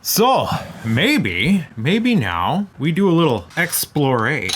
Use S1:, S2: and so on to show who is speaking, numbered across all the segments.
S1: So maybe now we do a little explore, a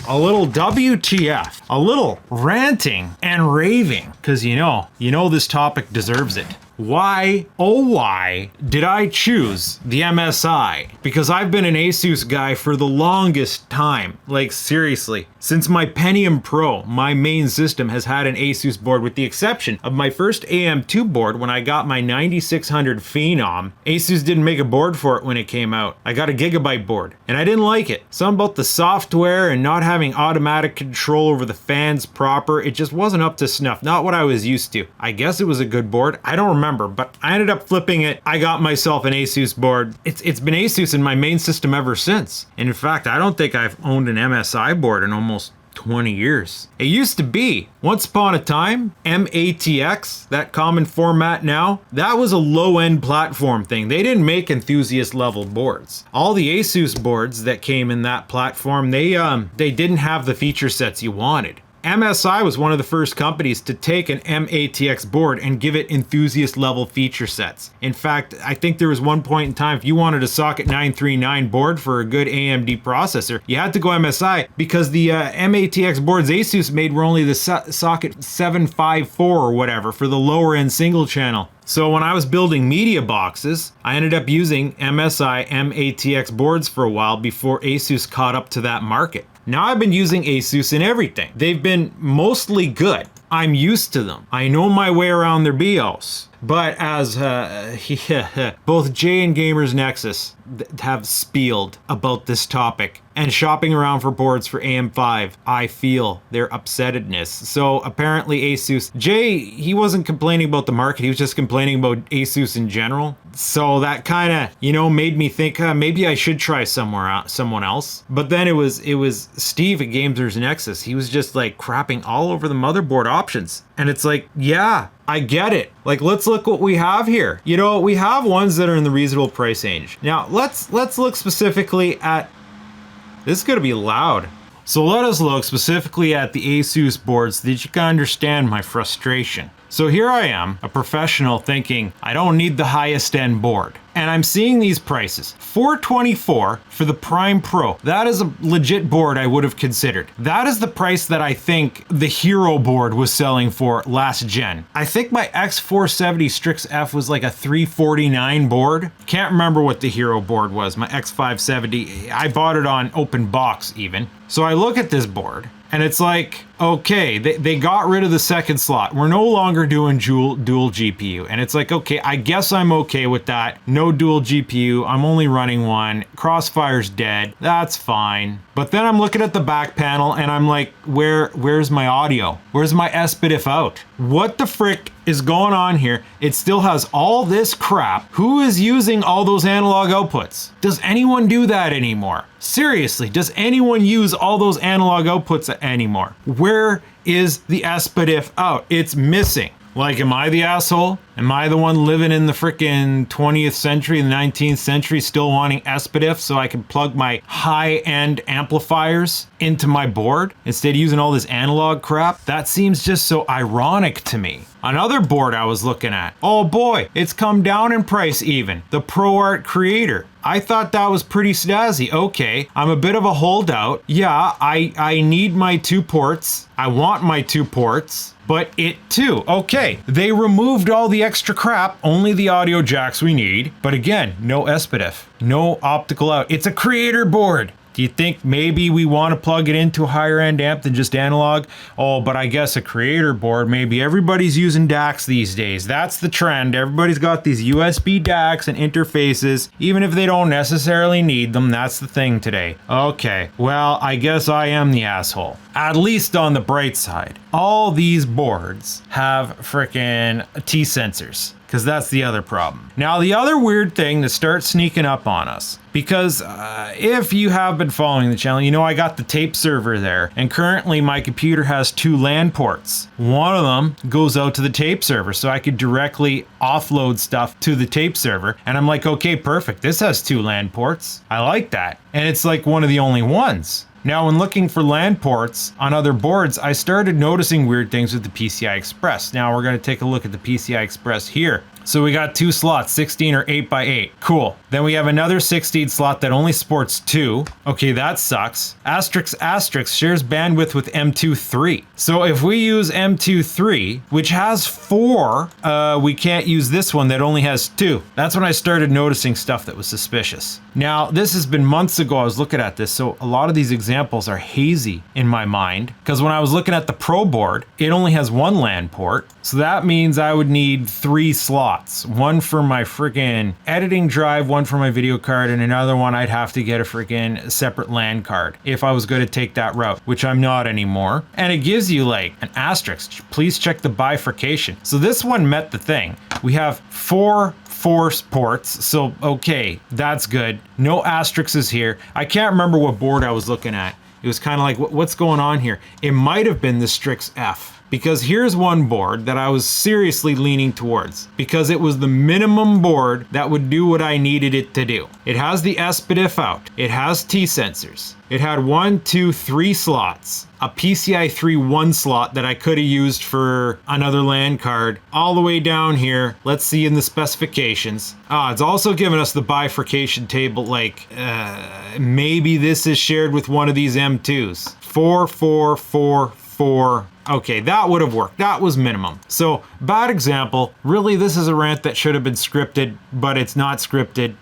S1: little WTF, a little ranting and raving, because you know this topic deserves it. Why, oh why, did I choose the MSI? Because I've been an Asus guy for the longest time. Like seriously, since my Pentium Pro, my main system has had an Asus board with the exception of my first AM2 board when I got my 9600 Phenom. Asus didn't make a board for it when it came out. I got a Gigabyte board and I didn't like it. Something about the software and not having automatic control over the fans proper, it just wasn't up to snuff, not what I was used to. I guess it was a good board, I don't remember, but I ended up flipping it. I got myself an Asus board. It's been Asus in my main system ever since. And in fact, I don't think I've owned an MSI board in almost 20 years. It used to be, once upon a time, M-ATX, that common format now, that was a low-end platform thing. They didn't make enthusiast level boards. All the Asus boards that came in that platform, they didn't have the feature sets you wanted. MSI was one of the first companies to take an M-ATX board and give it enthusiast level feature sets. In fact, I think there was one point in time if you wanted a socket 939 board for a good AMD processor, you had to go MSI because the M-ATX boards Asus made were only the socket 754 or whatever for the lower end single channel. So when I was building media boxes, I ended up using MSI M-ATX boards for a while before Asus caught up to that market. Now I've been using Asus in everything. They've been mostly good. I'm used to them. I know my way around their BIOS. But as both Jay and Gamers Nexus have spieled about this topic and shopping around for boards for AM5, I feel their upsettedness. So apparently Asus, Jay, he wasn't complaining about the market, he was just complaining about Asus in general. So that kind of, made me think maybe I should try someone else. But then it was Steve at Gamers Nexus. He was just like crapping all over the motherboard options. And it's like, yeah, I get it. Like, let's look what we have here. We have ones that are in the reasonable price range. Now, let's look specifically at, this is gonna be loud. So let us look specifically at the Asus boards so that you can understand my frustration. So here I am, a professional thinking, I don't need the highest end board. And I'm seeing these prices. $424 for the Prime Pro. That is a legit board I would have considered. That is the price that I think the Hero board was selling for last gen. I think my X470 Strix F was like a $349 board. Can't remember what the Hero board was. My X570, I bought it on open box even. So I look at this board and it's like, okay, they got rid of the second slot. We're no longer doing dual GPU. And it's like, okay, I guess I'm okay with that. No dual GPU, I'm only running one. Crossfire's dead, that's fine. But then I'm looking at the back panel and I'm like, where's my audio? Where's my SPDIF out? What the frick is going on here? It still has all this crap. Who is using all those analog outputs? Does anyone do that anymore? Seriously, does anyone use all those analog outputs anymore? Where is the SPDIF out? It's missing. Like, am I the asshole? Am I the one living in the frickin' 20th century, the 19th century, still wanting SPDIF so I can plug my high-end amplifiers into my board instead of using all this analog crap? That seems just so ironic to me. Another board I was looking at, oh boy, it's come down in price even. The ProArt Creator. I thought that was pretty snazzy. Okay, I'm a bit of a holdout. Yeah, I need my 2 ports. I want my 2 ports. But it too, okay, they removed all the extra crap, only the audio jacks we need. But again, no SPDIF, no optical out. It's a creator board. Do you think maybe we want to plug it into a higher end amp than just analog? Oh, but I guess a creator board, maybe everybody's using DACs these days. That's the trend. Everybody's got these USB DACs and interfaces, even if they don't necessarily need them. That's the thing today. Okay, well, I guess I am the asshole. At least on the bright side, all these boards have frickin' T sensors, because that's the other problem. Now, the other weird thing that starts sneaking up on us, because if you have been following the channel, you know I got the tape server there, and currently my computer has 2 LAN ports. One of them goes out to the tape server, so I could directly offload stuff to the tape server, and I'm like, okay, perfect, this has 2 LAN ports. I like that, and it's like one of the only ones. Now, when looking for LAN ports on other boards, I started noticing weird things with the PCI Express. Now, we're going to take a look at the PCI Express here. So we got 2 slots, 16 or 8x8. Cool. Then we have another 16 slot that only supports 2. Okay, that sucks. Asterisk asterisk shares bandwidth with M2 So if we use M2 which has 4, we can't use this one that only has 2. That's when I started noticing stuff that was suspicious. Now, this has been months ago I was looking at this, so a lot of these examples are hazy in my mind, because when I was looking at the Pro board, it only has 1 LAN port. So that means I would need 3 slots. One for my freaking editing drive, one for my video card, and another one I'd have to get a freaking separate LAN card if I was going to take that route, which I'm not anymore. And it gives you like an asterisk. Please check the bifurcation. So this one met the thing. We have 4 ports, so okay, that's good. No asterisks here. I can't remember what board I was looking at. It was kind of like, what's going on here? It might have been the Strix F. Because here's one board that I was seriously leaning towards, because it was the minimum board that would do what I needed it to do. It has the SPDIF out. It has T sensors. It had 1, 2, 3 slots. A PCIe 3 1 slot that I could have used for another LAN card. All the way down here, let's see in the specifications. It's also given us the bifurcation table, like, maybe this is shared with one of these M2s. 4, 4, 4, 4. Okay, that would have worked. That was minimum. So, bad example. Really, this is a rant that should have been scripted, but it's not scripted.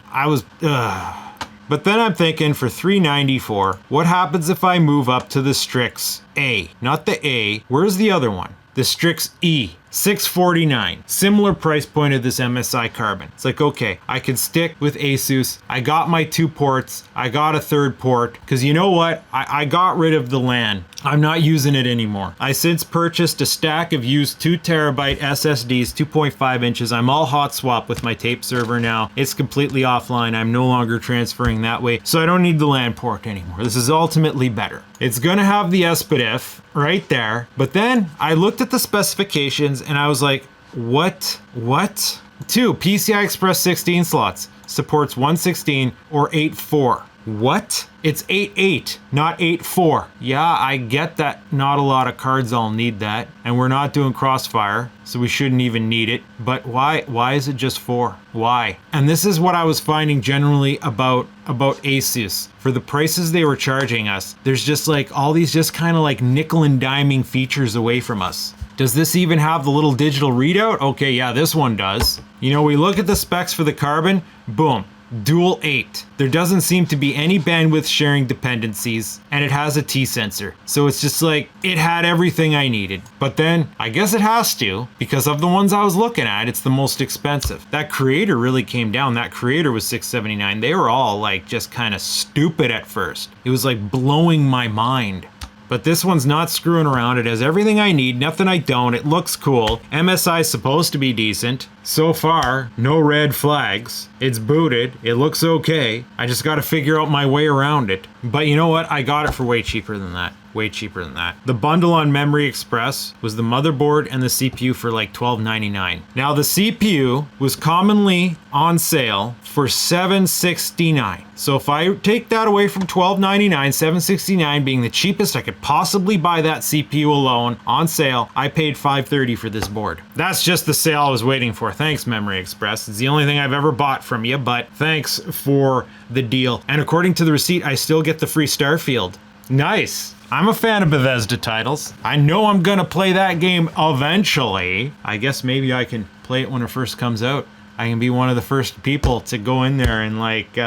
S1: But then I'm thinking for $394, what happens if I move up to the Strix A? Not the A. Where's the other one? The Strix E. $649. Similar price point of this MSI Carbon. It's like, okay, I can stick with Asus. I got my 2 ports. I got a 3rd port. Because you know what? I got rid of the LAN. I'm not using it anymore. I since purchased a stack of used 2 terabyte SSDs, 2.5 inches. I'm all hot swap with my tape server now. It's completely offline. I'm no longer transferring that way. So I don't need the LAN port anymore. This is ultimately better. It's gonna have the SPDIF right there. But then I looked at the specifications and I was like, what? 2 PCI Express 16 slots. Supports 116 or 8.4. What? It's 8.8, not 8.4. Yeah, I get that not a lot of cards all need that, and we're not doing Crossfire, so we shouldn't even need it. But why is it just 4? Why? And this is what I was finding generally about Asus. For the prices they were charging us, there's just like all these just kind of like nickel and diming features away from us. Does this even have the little digital readout? Okay, yeah, this one does. You know, we look at the specs for the Carbon, boom. Dual 8. There doesn't seem to be any bandwidth sharing dependencies, and it has a T sensor. So it's just like, it had everything I needed. But then, I guess it has to, because of the ones I was looking at, it's the most expensive. That Creator really came down. That Creator was $679. They were all like just kind of stupid at first. It was like blowing my mind. But this one's not screwing around. It has everything I need, nothing I don't. It looks cool. MSI is supposed to be decent. So far, no red flags. It's booted. It looks okay. I just got to figure out my way around it. But you know what? I got it for way cheaper than that. Way cheaper than that. The bundle on Memory Express was the motherboard and the CPU for like $12.99. Now the CPU was commonly on sale for $769. So if I take that away from $12.99, $769 being the cheapest I could possibly buy that CPU alone on sale, I paid $530 for this board. That's just the sale I was waiting for. Thanks, Memory Express. It's the only thing I've ever bought from you, but thanks for the deal. And according to the receipt, I still get the free Starfield. Nice. I'm a fan of Bethesda titles. I know I'm gonna play that game eventually. I guess maybe I can play it when it first comes out. I can be one of the first people to go in there and like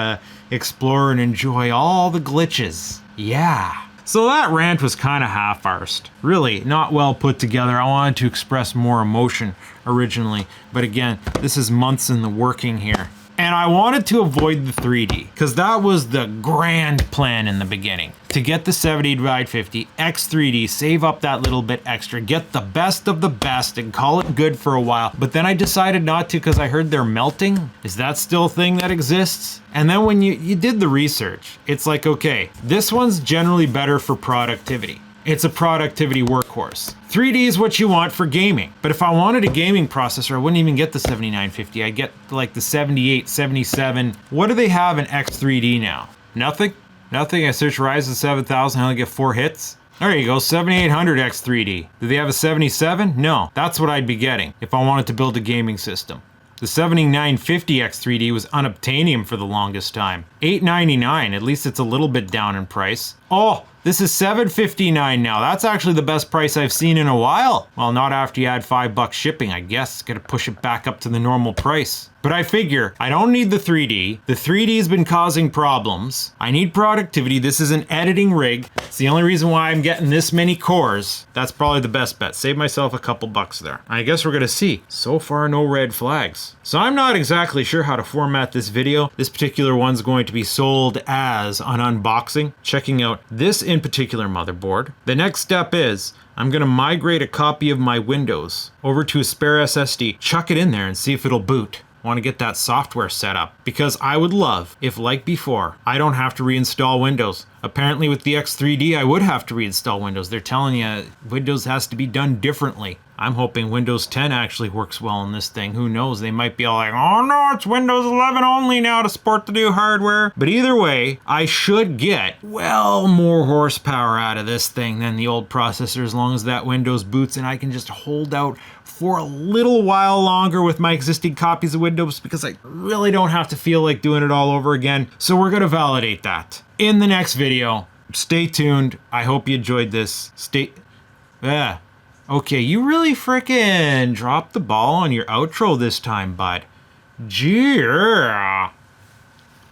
S1: explore and enjoy all the glitches. Yeah. So that rant was kind of half-arsed. Really, not well put together. I wanted to express more emotion originally. But again, this is months in the working here. And I wanted to avoid the 3D, because that was the grand plan in the beginning. To get the 70x50 X3D, save up that little bit extra, get the best of the best, and call it good for a while. But then I decided not to because I heard they're melting. Is that still a thing that exists? And then when you did the research, it's like, okay, this one's generally better for productivity. It's a productivity workhorse. 3D is what you want for gaming. But if I wanted a gaming processor, I wouldn't even get the 7950. I'd get like the 78, 77. What do they have in X3D now? Nothing? Nothing? I search Ryzen 7000, I only get 4 hits. There you go, 7800 X3D. Do they have a 77? No, that's what I'd be getting if I wanted to build a gaming system. The 7950X3D was unobtainium for the longest time. $899, at least it's a little bit down in price. Oh, this is $759 now. That's actually the best price I've seen in a while. Well, not after you add $5 shipping, I guess. Gotta push it back up to the normal price. But I figure I don't need the 3D. The 3D has been causing problems. I need productivity. This is an editing rig. It's the only reason why I'm getting this many cores. That's probably the best bet. Save myself a couple bucks there. I guess we're gonna see. So far, no red flags. So I'm not exactly sure how to format this video. This particular one's going to be sold as an unboxing, checking out this in particular motherboard. The next step is I'm gonna migrate a copy of my Windows over to a spare SSD, chuck it in there and see if it'll boot. Want to get that software set up because I would love if, like before, I don't have to reinstall Windows. Apparently with the X3D I would have to reinstall Windows. They're telling you Windows has to be done differently. I'm hoping Windows 10 actually works well on this thing. Who knows? They might be all like, oh no, it's Windows 11 only now to support the new hardware. But either way, I should get well more horsepower out of this thing than the old processor as long as that Windows boots and I can just hold out for a little while longer with my existing copies of Windows because I really don't have to feel like doing it all over again. So we're gonna validate that in the next video. Stay tuned. I hope you enjoyed this. Okay, you really frickin' dropped the ball on your outro this time, bud. Yeah.